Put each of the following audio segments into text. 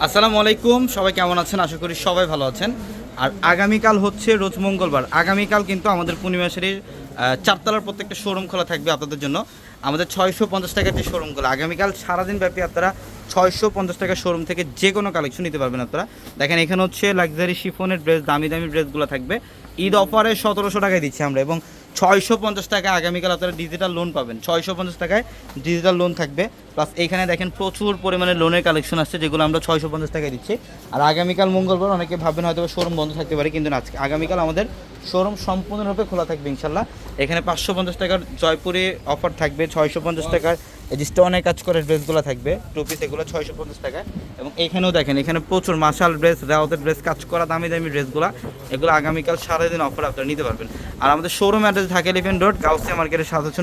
আসসালামু আলাইকুম, সবাই কেমন আছেন? আশা করি সবাই ভালো আছেন। আর আগামীকাল হচ্ছে রোজ মঙ্গলবার। আগামীকাল কিন্তু আমাদের পূর্ণিমাশারির চারতলার প্রত্যেকটা শোরুম খোলা থাকবে আপনাদের জন্য। আমাদের 650 টাকার যে শোরুমগুলো আগামীকাল সারাদিন ব্যাপী আপনারা 650 টাকার শোরুম থেকে যে কোনো কালেকশন নিতে পারবেন আপনারা। দেখেন এখানে হচ্ছে লাক্সারি শিফনের ড্রেস, দামি দামি ড্রেসগুলো থাকবে। ঈদ অফারে 1700 টাকায় দিচ্ছি আমরা, এবং 650 টাকায় আগামীকাল আপনারা ডিজিটাল লোন পাবেন। 650 টাকায় ডিজিটাল লোন থাকবে। প্লাস এইখানে দেখেন প্রচুর পরিমাণে লোনের কালেকশন আসছে, যেগুলো আমরা 650 টাকায় দিচ্ছি। আর আগামীকাল মঙ্গলবার, অনেকে ভাববেন হয়তো শোরুম বন্ধ থাকতে পারে, কিন্তু আজকে আগামীকাল আমাদের শোরুম সম্পূর্ণরূপে খোলা থাকবে ইনশাল্লাহ। এখানে 550 টাকার জয়পুরে অফার থাকবে, 650 টাকার এই যে স্টোনের কাজ করে ড্রেসগুলো থাকবে, টু পিস, এগুলো 650 টাকায়। এবং এখানেও দেখেন এখানে প্রচুর মাশাল ড্রেস, রাউতের ড্রেস, কাজ করা দামি দামি ড্রেসগুলো, এগুলো আগামীকাল সারাদিন অফার আপনারা নিতে পারবেন। আর আমাদের showroom address Dhaka elephant road, Gausia মার্কেটের সাথে হচ্ছে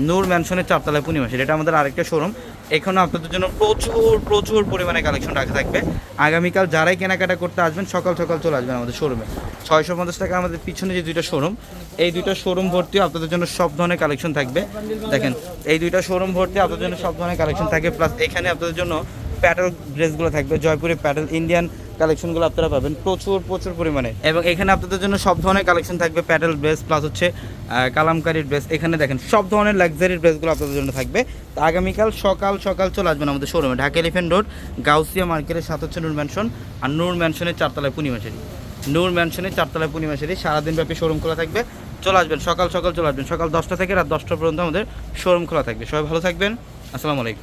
নূর ম্যানশনের 4 তলায় পূর্ণিমাশারি। এটা আমাদের আরেকটা শোরুম। এখানে আপনাদের জন্য প্রচুর প্রচুর পরিমাণে কালেকশন রাখা থাকবে। আগামীকাল যারাই কেনাকাটা করতে আসবেন সকাল সকাল চলে আসবেন আমাদের শোরুমে। 650 টাকা আমাদের পিছনে যে দুইটা শোরুম, এই দুইটা শোরুম ভর্তিও আপনাদের জন্য সব ধরনের কালেকশন থাকবে। দেখেন এই দুইটা শোরুম ভর্তি আপনাদের জন্য সব ধরনের কালেকশন থাকবে। প্লাস এখানে আপনাদের জন্য প্যাটেল ড্রেসগুলো থাকবে, জয়পুরের প্যাটেল ইন্ডিয়ান কালেকশনগুলো আপনারা পাবেন প্রচুর প্রচুর পরিমাণে। এবং এখানে আপনাদের জন্য সব ধরনের কালেকশন থাকবে, প্যাটেল ড্রেস প্লাস হচ্ছে কালামকারী ড্রেস। এখানে দেখেন সব ধরনের লাক্সারি ড্রেসগুলো আপনাদের জন্য থাকবে। তো আগামীকাল সকাল সকাল চলে আসবেন আমাদের শোরুমে, ঢাকা এলিফ্যান্ট রোড, গাউসিয়া মার্কেটের সাথে হচ্ছে নূর ম্যানশন। আর নূর ম্যানশনের 4 তলায় পূর্ণিমাশারি। নূর ম্যানশনের 4 তলায় পূর্ণিমাশারি, সারাদিন ব্যাপী শোরুম খোলা থাকবে। চলে আসবেন সকাল সকাল চলে আসবেন, সকাল 10টা থেকে রাত 10টা পর্যন্ত আমাদের শোরুম খোলা থাকবে। সবাই ভালো থাকবেন, আসসালামু আলাইকুম।